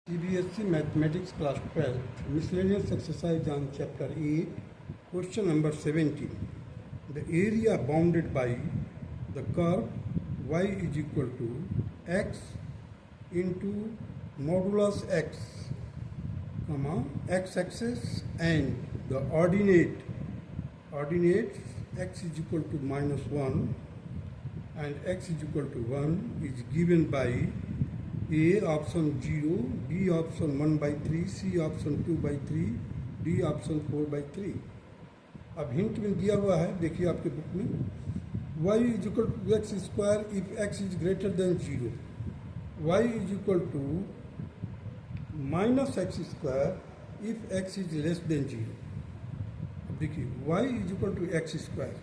CBSE Mathematics Class 12 Miscellaneous Exercise on Chapter 8 Question number 17. The area bounded by the curve y is equal to x into modulus x, comma, x-axis, and the ordinates x is equal to -1 and x is equal to 1 is given by A option 0, B option 1/3, C option 2/3, D option 4/3. अब hint में दिया हुआ है, देखिए आपके book में, y is equal to x square if x is greater than 0, y is equal to minus x square if x is less than 0. अब देखिए y is equal to x square.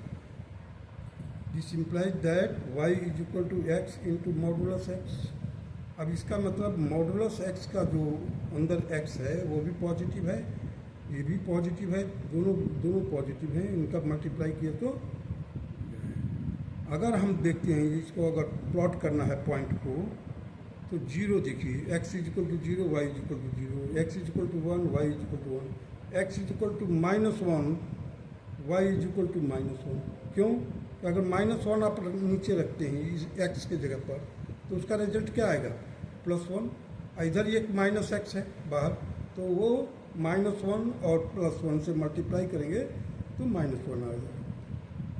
This implies that y is equal to x into modulus x. अब इसका मतलब modulus x का जो अंदर x है वो भी पॉजिटिव है, ये भी पॉजिटिव है, दोनों पॉजिटिव हैं, इनका मल्टीप्लाई किया तो अगर हम देखते हैं इसको, अगर प्लॉट करना है पॉइंट को, तो 0 देखिए, x is equal to 0, y is equal to 0, x is equal to 1, y is equal to 1, x is equal to -1, y is equal to -1. क्यों? तो अगर -1 आप नीचे रखते हैं इस x के जगह पर, तो उसका रिजल्ट क्या आएगा? +1. इधर ये -x है बाहर, तो वो -1 और +1 से मल्टीप्लाई करेंगे तो -1 आ जाएगा.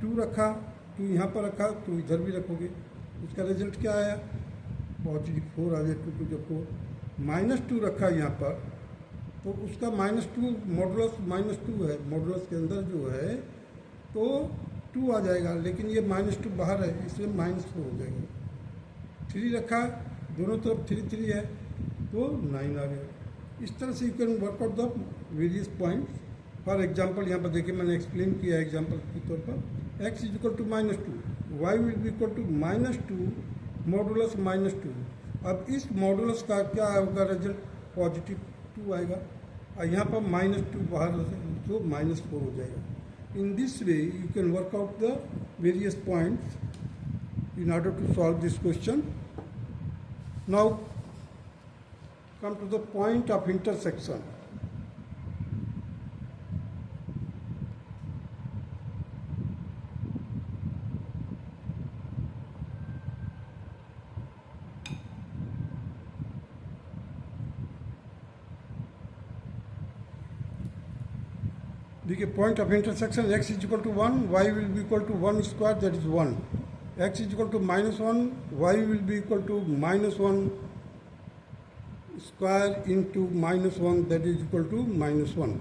2 रखा, 2 यहाँ पर रखा, तो इधर भी रखोगे, उसका रिजल्ट क्या आया? पॉजिटिव 4 आ जाए. 2 टू जब -2 रखा यहाँ पर, तो उसका -2 मॉडुलस -2 है, मॉडुलस के अंदर जो है तो 2 आ जाएगा, लेकिन ये -2 बाहर है, इसलिए -4 हो जाएगा. 3 रखा, दोनों तरफ 3 है, तो 9 आ गया. इस तरह से you can work out the various points. For example यहाँ पर देखिए, मैंने एक्सप्लेन किया एग्जांपल के तौर पर, x is equal to -2, y will be equal to -2 modulus -2. अब इस मॉडुलस का क्या होगा रिजल्ट? पॉजिटिव 2 आएगा, और यहाँ पर -2 बाहर तो -4 हो जाएगा. In this way, you can work out the various points in order to solve this question. Now, come to the point of intersection. देखिए, point of intersection x is equal to 1, y will be equal to 1 square, that is 1. x is equal to -1, y will be equal to -1 square into -1, that is equal to -1.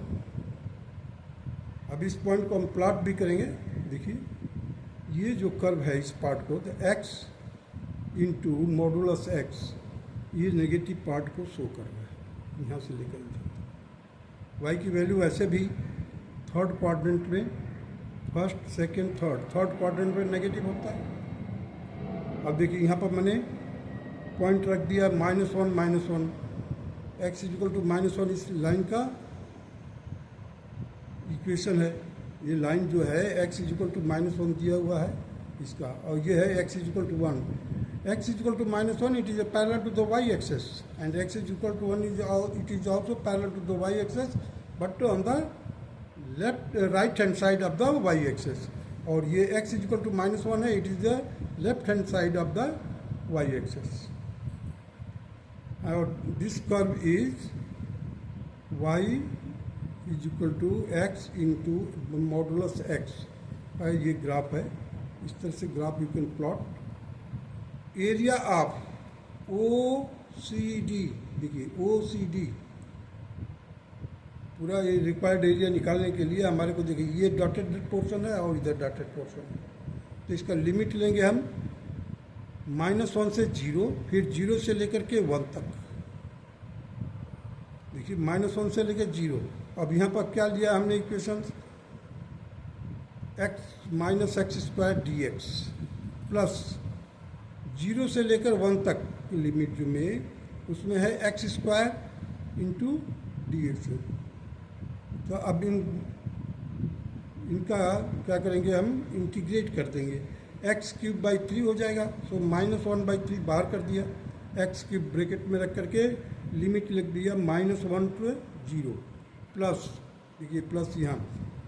अब इस point को हम plot भी करेंगे. देखिए, ये जो curve है इस पार्ट को, तो x इंटू मॉडुलस x, ये नेगेटिव पार्ट को शो कर रहा है, यहाँ से लेकर इधर. y की वैल्यू ऐसे भी थर्ड क्वाड्रेंट में, फर्स्ट सेकंड थर्ड क्वाड्रेंट में नेगेटिव होता है. अब देखिए, यहाँ पर मैंने पॉइंट रख दिया -1, x इज इक्वल टू -1 इस लाइन का इक्वेशन है. ये लाइन जो है x इज इक्वल टू -1 दिया हुआ है इसका, और ये है x is equal to 1. x is equal to -1, it is a parallel to the y axis, and x is equal to 1 it is also parallel to the y axis, but on the right hand side of the y axis. और ये x is equal to -1 है, it is the left hand side of the y axis. और this curve is y is equal to x into modulus x. ये graph है, इस तरह से graph you can plot. Area of OCD, देखिए OCD पूरा ये रिक्वायर्ड एरिया निकालने के लिए हमारे को, देखिए ये डॉटेड पोर्शन है और इधर डॉटेड पोर्शन है, तो इसका लिमिट लेंगे हम -1 से 0, फिर 0 से लेकर के 1 तक. देखिए, -1 से लेकर 0. अब यहाँ पर क्या लिया हमने इक्वेशन? x-x² dx प्लस 0 से लेकर 1 तक की लिमिट जो में, उसमें है x² इंटू dx. तो अब इनका क्या करेंगे, हम इंटीग्रेट कर देंगे. x³/3 हो जाएगा, सो -1/3 बाहर कर दिया, x³ ब्रैकेट में रख करके लिमिट लिख दिया -1 to 0 प्लस, देखिए प्लस यहाँ,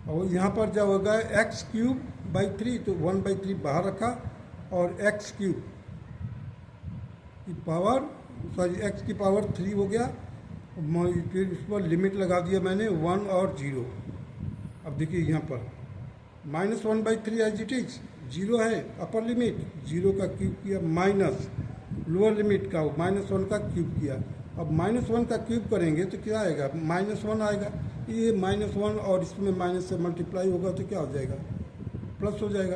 और यहाँ पर जब होगा x³/3 तो 1/3 बाहर रखा और x³ की पावर x की पावर 3 हो गया, फिर उस पर लिमिट लगा दिया मैंने 1 और 0। अब देखिए यहाँ पर -1/3 एज इट इज 0 है अपर लिमिट, 0 का क्यूब किया, माइनस लोअर लिमिट का -1 का क्यूब किया। अब -1 का क्यूब करेंगे तो क्या आएगा, -1 आएगा, ये -1 और इसमें माइनस से मल्टीप्लाई होगा तो क्या हो जाएगा, प्लस हो जाएगा।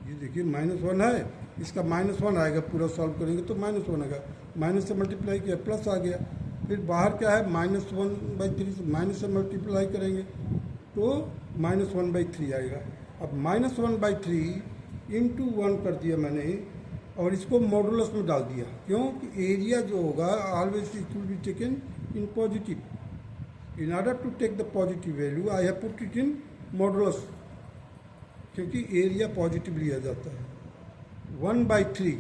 ये देखिए -1 है, इसका -1 आएगा, पूरा सॉल्व करेंगे तो -1 आएगा, माइनस से मल्टीप्लाई किया प्लस आ गया। फिर बाहर क्या है -1/3 से माइनस से मल्टीप्लाई करेंगे तो -1/3 आएगा। अब -1/3 इंटू 1 कर दिया मैंने और इसको मॉडुलस में डाल दिया, क्योंकि एरिया जो होगा always it will be taken in positive. In order to take the positive value I have put it in modulus, क्योंकि एरिया पॉजिटिव लिया जाता है। 1/3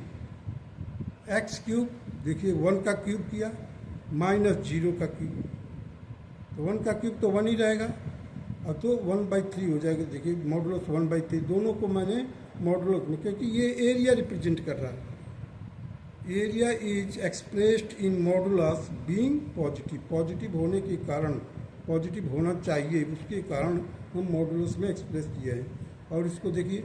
x³, देखिए 1 का क्यूब किया -0 का क्यूब, तो 1 का क्यूब तो 1 ही रहेगा, और तो 1/3 हो जाएगा। देखिए मॉडुलस 1/3, दोनों को मैंने मॉडुलस में, क्योंकि ये एरिया रिप्रेजेंट कर रहा है। Area is expressed in modulus being positive, positive होने के कारण, पॉजिटिव होना चाहिए उसके कारण हम मॉडुलस में एक्सप्रेस किया है। और इसको देखिए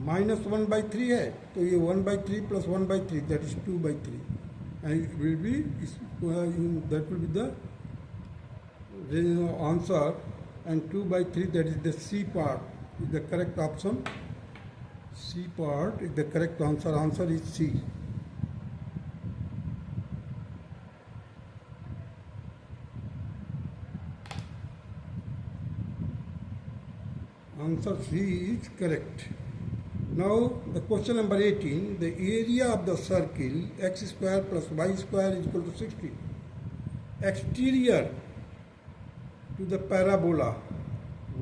-1/3 है तो ये 1/3 plus 1/3 that is 2/3 and will be that will be the answer, and 2/3 that is the C part is the correct option. C part is the correct answer. Answer is C. Answer C is correct. Now the question number 18, the area of the circle x² plus y² is equal to 60. Exterior to the parabola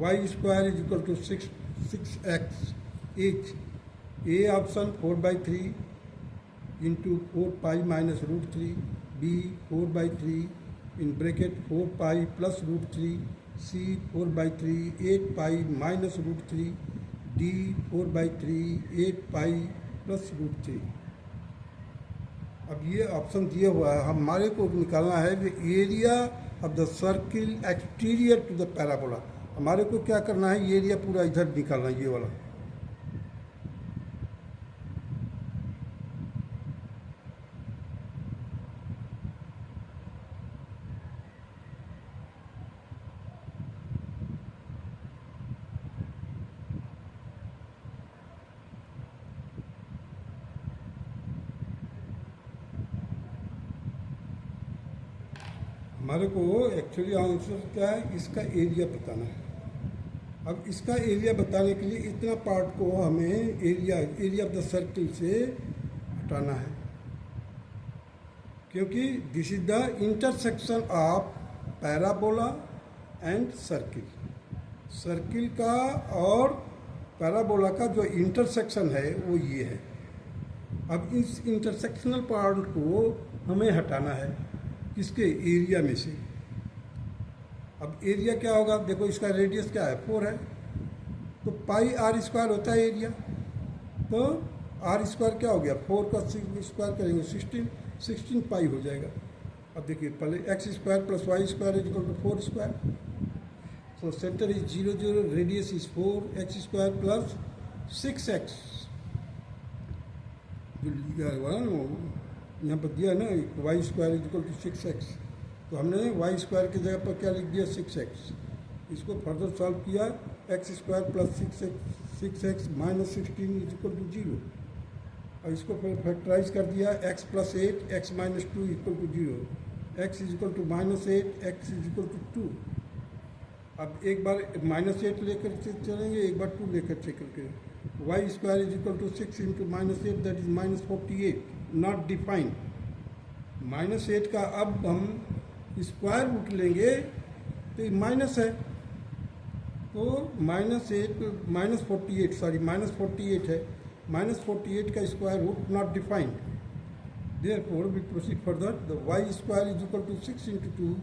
y² is equal to 6x each. A option 4/3 into 4 pi minus √3, B 4/3 in bracket 4 pi plus √3, C 4/3 8 pi minus √3, D 4/3 8 pi plus √3। अब ये option दिया हुआ है, हमारे को निकालना है कि area of the circle exterior to the parabola. हमारे को क्या करना है, ये एरिया पूरा इधर निकालना है, ये वाला। हमारे को एक्चुअली आंसर क्या है, इसका एरिया बताना है। अब इसका एरिया बताने के लिए इतना पार्ट को हमें एरिया ऑफ द सर्किल से हटाना है, क्योंकि this is the intersection of parabola and circle. Circle का और पैराबोला का जो इंटरसेक्शन है वो ये है। अब इस इंटरसेक्शनल पार्ट को हमें हटाना है किसके, एरिया में से। अब एरिया क्या होगा, देखो इसका रेडियस क्या है 4 है, तो πr² होता है एरिया, तो r² क्या हो गया, 4 का स्क्वायर करेंगे 16 पाई हो जाएगा। अब देखिए पहले x² plus y² is equal to 4², so centre is 0 0, radius is 4, x² plus 6x जो लिखा है यहाँ पर दिया ना y² is equal to 6x, तो हमने y² की जगह पर क्या लिख दिया 6x। इसको फर्दर सॉल्व किया, x² plus 6x minus 16 is equal to 0, और इसको फैक्टराइज कर दिया, x plus 8 x minus 2 equal to 0, x is equal to -8 x is equal to 2। अब एक बार -8 लेकर चलेंगे, एक बार 2 लेकर चलेंगे। y² is equal to 6 into -8 is इज -48, नॉट डिफाइंड। -8 का अब हम स्क्वायर रूट लेंगे तो माइनस है, तो -48 है, -48 का square root not defined. Therefore, we proceed further. The y square is equal to 6 into 2,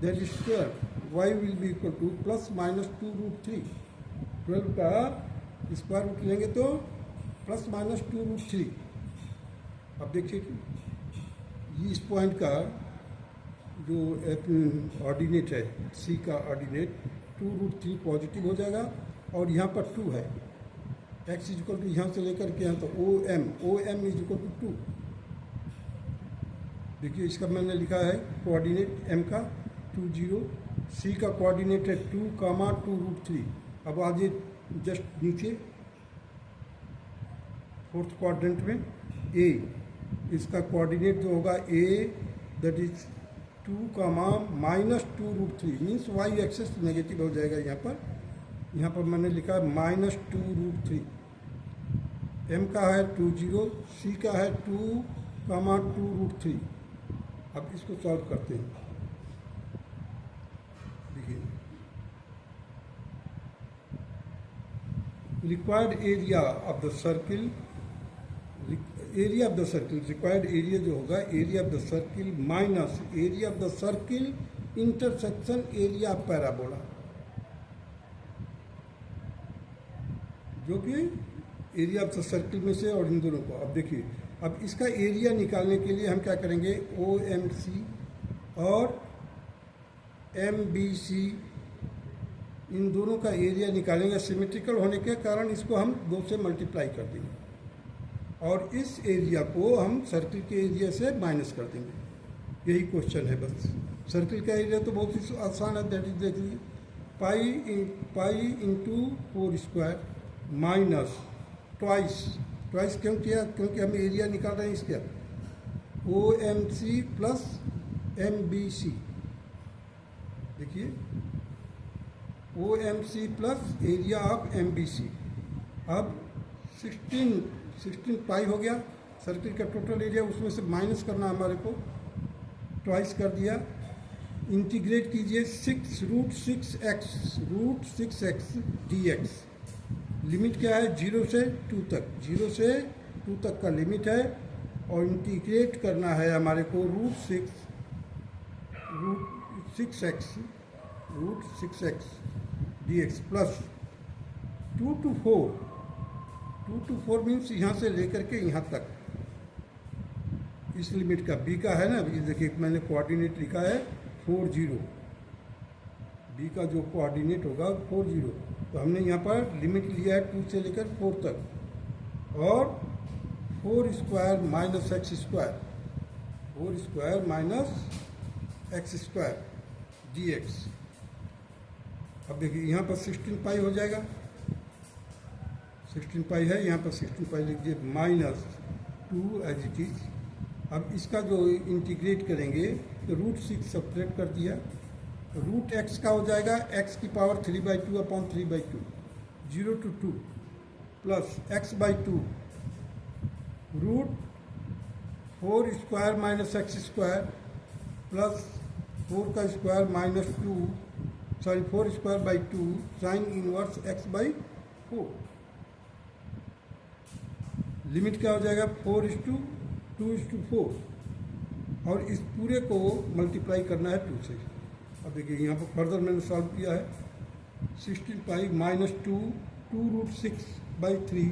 that is 12. Y will be equal to plus minus 2 root 3. 12 का स्क्वायर रूट लेंगे तो प्लस माइनस 2 रूट 3. अब देखिए कि इस पॉइंट का जो ordinate है, सी का ऑर्डिनेट 2 रूट 3 पॉजिटिव हो जाएगा और यहाँ पर 2 है. एक्स इज इक्वल टू यहाँ से लेकर के यहाँ तो O M is equal to 2. देखिए इसका मैंने लिखा है कोऑर्डिनेट एम का 2 0, सी का कोऑर्डिनेट है 2 कामा 2 रूट 3. अब आगे जस्ट नीचे फोर्थ क्वाड्रेंट में ए, इसका कोऑर्डिनेट जो होगा A that is 2 comma minus 2 root 3 means Y axis negative हो जाएगा. यहाँ पर मैंने लिखा है माइनस 2 रूट 3. एम का है 2 0, सी का है 2 कामा 2 रूट 3. अब इसको सॉल्व करते हैं. देखिए required area of the circle, area of the circle, required area जो होगा area of the circle minus area of the circle intersection area of parabola, जो कि एरिया ऑफ द सर्किल में से और इन दोनों को. अब देखिए अब इसका एरिया निकालने के लिए हम क्या करेंगे, ओ एम सी और एम बी सी इन दोनों का एरिया निकालेंगे. सिमेट्रिकल होने के कारण इसको हम 2 से मल्टीप्लाई कर देंगे और इस एरिया को हम सर्किल के एरिया से माइनस कर देंगे. यही क्वेश्चन है बस. सर्किल का एरिया तो बहुत ही आसान है, दैट इज देखिए pi into 4 square minus twice क्यों किया, क्योंकि हम एरिया निकाल रहे हैं इसका. O M C plus M B C, देखिए O M C plus area of M B C. अब 16 पाई हो गया सर्किल का टोटल एरिया, उसमें से माइनस करना हमारे को. ट्वाइस कर दिया. इंटीग्रेट कीजिए 6 root 6 x d x. Limit क्या है 0 से 2 तक, 0 से 2 तक का लिमिट है और इंटीग्रेट करना है हमारे को root 6 x d x plus 2 to 4 means यहाँ से लेकर के यहाँ तक इस लिमिट का. बी का है ना, ये देखिए मैंने कोऑर्डिनेट लिखा है 4 0. बी का जो कोऑर्डिनेट होगा 4 0, तो हमने यहाँ पर लिमिट लिया है 2 से लेकर 4 तक और 4 square minus x square, 4 square minus x square D x. अब देखिए यहाँ पर 16 पाई हो जाएगा, 16 पाई है, यहाँ पर 16 पाई लिख दिए माइनस 2 एज इट इज. अब इसका जो इंटीग्रेट करेंगे तो रूट 6 सब्ट्रैक्ट कर दिया. रूट एक्स का हो जाएगा एक्स की power 3/2 upon 3/2, 0 to 2 plus x/2 root 4 square minus x square plus 4 का square minus 4 square by 2 sine inverse x/4. Limit क्या हो जाएगा 4:2:4 और इस पूरे को मल्टीप्लाई करना है 2 से. अब देखिए यहाँ पर फर्दर मैंने सॉल्व किया है. 16 pi minus 2 root 6/3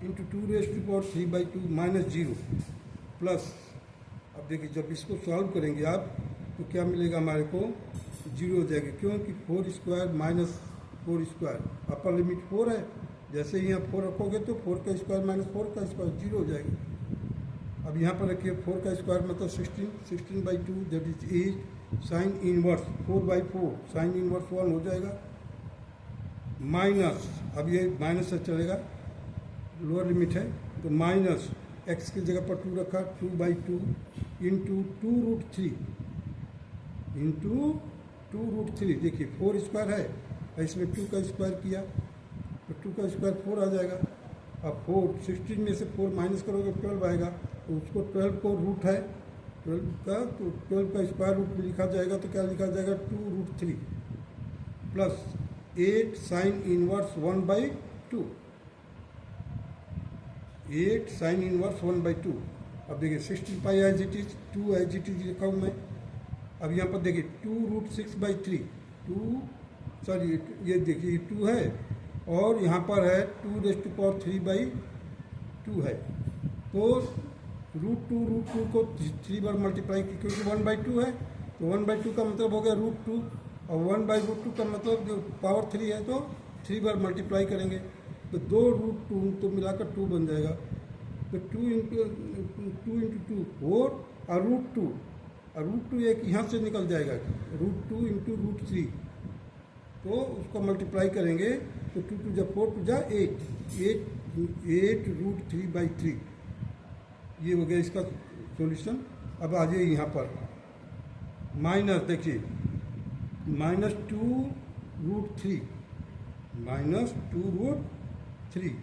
into 2⁻³ minus 0 plus. अब देखिए जब इसको सॉल्व करेंगे आप तो क्या मिलेगा हमारे को, 0 हो जाएगा, क्योंकि 4 square minus 4 square upper limit 4 है. जैसे ही यहाँ 4 रखोगे तो 4 का स्क्वायर माइनस 4 का स्क्वायर 0 हो जाएगा. अब यहाँ पर रखिए 4 का स्क्वायर मतलब 16/2 that is 8 sine inverse 4/4 sine inverse 1 हो जाएगा माइनस. अब ये माइनस से चलेगा, लोअर लिमिट है तो माइनस एक्स की जगह पर 2 रखा 2/2 इंटू 2 रूट 3 इंटू 2 रूट 3. देखिए 4 स्क्वायर है, इसमें 2 का स्क्वायर किया तो 2 का स्क्वायर 4 आ जाएगा. अब 16 में से 4 माइनस करोगे 12 आएगा, तो उसको 12 को रूट है 12 का, तो 12 का स्क्वायर रूट में लिखा जाएगा तो क्या लिखा जाएगा 2 root 3 plus 8 sine inverse 1/2, 8 sine inverse 1/2. अब देखिए 16 pi as it is, 2 as it is लिखा हूँ मैं। अब यहाँ पर देखिए 2√6/3, 2 सॉरी ये देखिए 2 है और यहाँ पर है 2⁻³ है। तो √2 को 3 बार मल्टीप्लाई की, क्योंकि 1/2 है तो 1/2 का मतलब हो गया √2 और 1/√2 का मतलब जो पावर 3 है तो 3 बार मल्टीप्लाई करेंगे तो 2√2 तो मिलाकर 2 बन जाएगा। तो 2 इंटू 2 4 और √2 और √2 एक यहाँ से निकल जाएगा, √2 इंटू √3 तो उसको मल्टीप्लाई करेंगे तो 2 2 जब 4 2 जा 8 √3/3 ये हो गया इसका सॉल्यूशन। अब आ जाइए यहाँ पर माइनस, देखिए -2√3 -2√3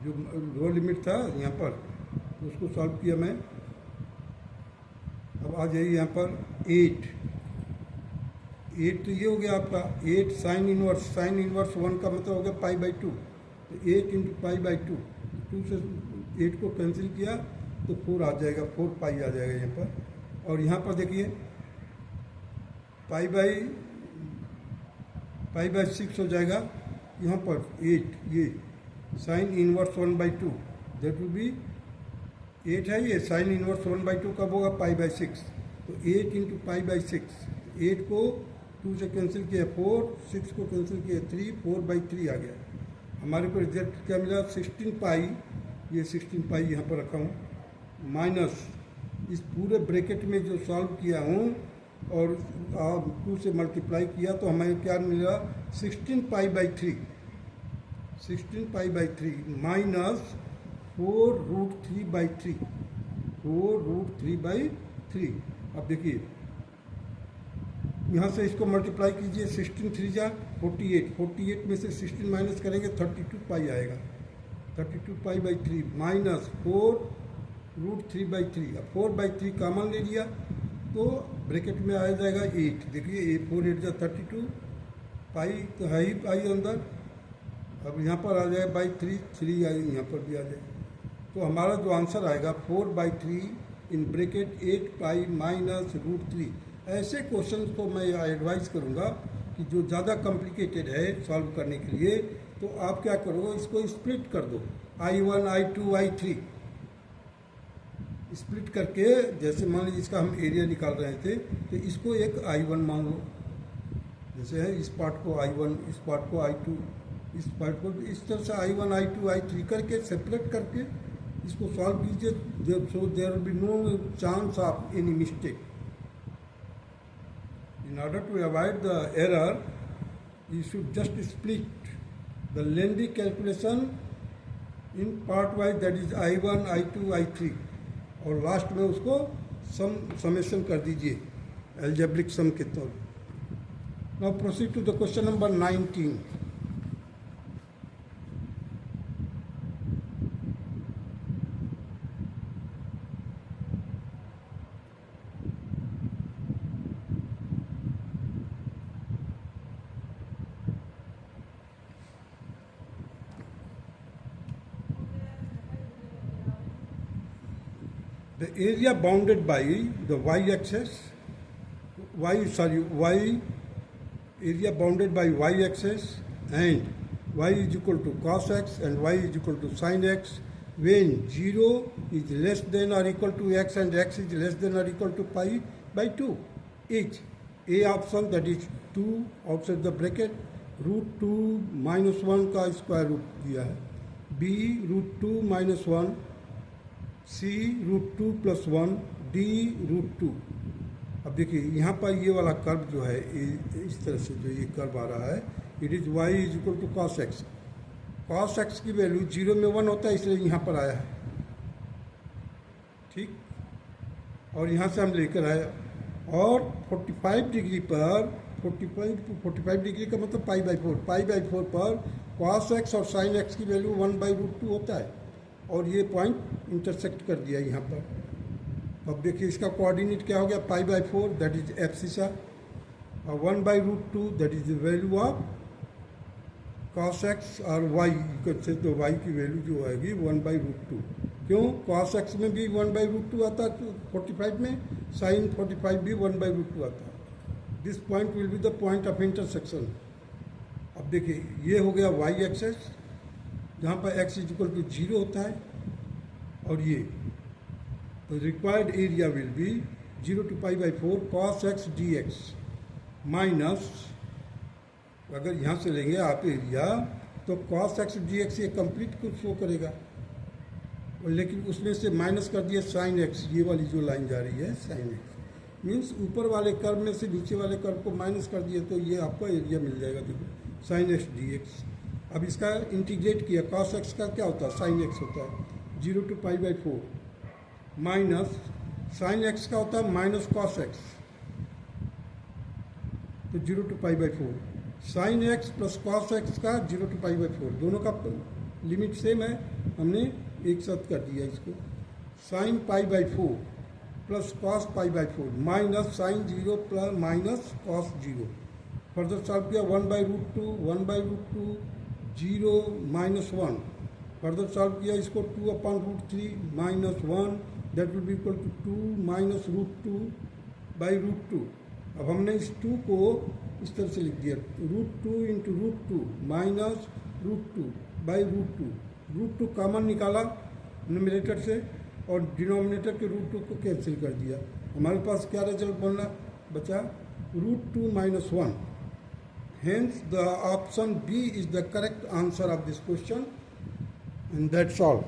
जो लोअर लिमिट था यहाँ पर तो उसको सॉल्व किया मैं। अब आ जाइए यहाँ पर 8 तो ये हो गया आपका 8 साइन इनवर्स 1 का मतलब हो गया π/2 तो 8 इंटू π/2, 2 से 8 को कैंसिल किया तो 4 आ जाएगा, 4 पाई आ जाएगा यहाँ पर। और यहाँ पर देखिए π/6 हो जाएगा यहाँ पर 8, ये sign inverse 1/2 that will B 8 है, ये साइन इनवर्स 1/2 कब होगा π/6 तो 8 इंटू π/6, 8 को 2 से कैंसिल किया 4, 6 को कैंसिल किया 3, 4/3 आ गया। हमारे को रिजल्ट क्या मिला 16 पाई, ये 16 पाई यहाँ पर रखा हूँ माइनस इस पूरे ब्रैकेट में जो सॉल्व किया हूँ और 2 से मल्टीप्लाई किया तो हमें क्या मिला 16 π/3 माइनस 4√3/3। अब देखिए यहाँ से इसको मल्टीप्लाई कीजिए, 16 3 जा 48 में से 16 माइनस करेंगे 32 पाई आएगा, 32 π/3 माइनस 4√3/3। अब 4/3 कॉमन ले लिया तो ब्रैकेट में आ जाएगा 8, देखिए 4 8 जा 32 पाई तो है ही पाई अंदर। अब यहाँ पर आ जाएगा /3, 3 यहाँ पर भी आ जाएगा। तो हमारा जो आंसर आएगा 4/3 इन ब्रैकेट 8 पाई माइनस √3। ऐसे क्वेश्चन को मैं एडवाइस करूँगा कि जो ज़्यादा कॉम्प्लिकेटेड है सॉल्व करने के लिए तो आप क्या करोगे, इसको स्प्लिट कर दो I1 I2 I3 स्प्लिट करके। जैसे मान लीजिए इसका हम एरिया निकाल रहे थे तो इसको एक I1 मान लो, जैसे है इस पार्ट को I1, इस पार्ट को I2, इस पार्ट को इस तरह से I1 I2 I3 करके सेपरेट करके इसको सॉल्व कीजिए, so there will be no chance of any mistake. In order to avoid the error, you should just split the lengthy calculation in part wise, that is I1 I2 I3 और last में उसको summation कर दीजिए algebraic sum के तौर पर। Now proceed to the question number 19। The area bounded by the y-axis, area bounded by y-axis and y is equal to cos x and y is equal to sin x when 0 is less than or equal to x and x is less than or equal to π/2 is A option, that is 2 outside the bracket, √2 - 1 का square root दिया है, B √2 - 1, C √2 + 1, D √2। अब देखिए यहाँ पर ये वाला curve जो है इस तरह से जो ये कर्व आ रहा है, it is y is equal to cos x। cos x की वैल्यू 0 में 1 होता है इसलिए यहाँ पर आया है, ठीक। और यहाँ से हम लेकर आए और 45 डिग्री पर 45 डिग्री का मतलब π/4 पर cos x और sin x की वैल्यू 1/√2 होता है और ये पॉइंट इंटरसेक्ट कर दिया यहाँ पर। अब देखिए इसका कोऑर्डिनेट क्या हो गया, π/4 दैट इज एब्सिसा और 1/√2 that is the value of cos x और y, तो y की वैल्यू जो आएगी 1/√2, क्यों? cos x में भी 1/√2 आता है 45 में, sin 45 भी 1/√2 आता है। This point will be the point of intersection. अब देखिए ये हो गया y एक्सेस जहाँ पर x इज इक्वल टू 0 होता है, और ये तो required area will be 0 to π/4 cos x dx minus, अगर यहाँ से लेंगे आप एरिया तो cos x dx ये कंप्लीट कुछ शो करेगा, और लेकिन उसमें से माइनस कर दिया sin x, ये वाली जो लाइन जा रही है sin x मीन्स ऊपर वाले कर्व में से नीचे वाले कर्व को माइनस कर दिए तो ये आपको एरिया मिल जाएगा। देखो sin x dx। अब इसका इंटीग्रेट किया, cos x का क्या होता है? sin x होता है 0 to π/4 माइनस sin x का होता है माइनस cos x, तो 0 to π/4 sin x plus cos x का 0 to π/4 दोनों का लिमिट सेम है, हमने एक साथ कर दिया इसको। sin π/4 plus cos π/4 minus sin 0 plus minus cos 0। Further solve किया 1/√2 1/√2 0 माइनस 1। फर्दर सॉल्व किया इसको 2/√3 minus 1, that will be equal to 2 minus √2/√2। अब हमने इस 2 को इस तरह से लिख दिया, √2 इंटू √2 माइनस √2/√2। √2 कॉमन निकाला न्यूमरेटर से और डिनोमिनेटर के √2 को कैंसिल कर दिया। हमारे पास क्या रिजल्ट बनना बचा? √2 minus 1। Hence the option B is the correct answer of this question, and that's all.